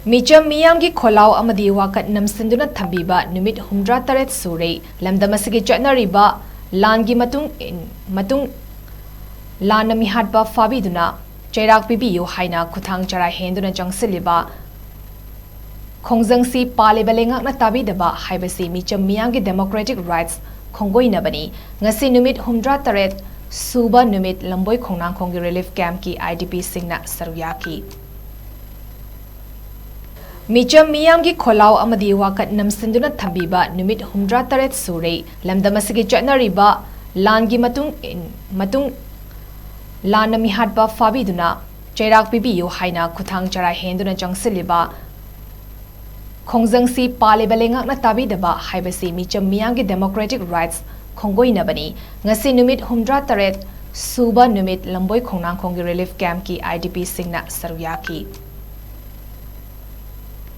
Meecham Meeyam ki Khollao Amadi Wakat Namsinduna Thambiba Numit Humdra Taret Surre lamdamasigi chatnariba langi matung lana mihatba fabiduna chairak pibiyu haina kuthang chara henduna changsiliba khongjangsi paliba lengakna tabidaba haibasi Meecham Meeyam ki democratic rights khonggoinabani ngasi Numit Humdra Taret Surre Numit lamboi khongnang khonggi relief camp ki IDP singna saruyaki Meecham Meeyam ki Khollao Amadi Wakat Namsinduna Thambiba Numit Humdra Taret Surre lamdamasigi chatnariba langi matung lana mihatba fabiduna chairak pibiyu haina kuthang chara henduna changsiliba khongjangsi paliba lengakna tabidaba haibasi Meecham Meeyam ki democratic rights khonggoinabani ngasi Numit Humdra Taret Surre Numit lamboi khongnang khonggi relief camp ki IDP singna saruyaki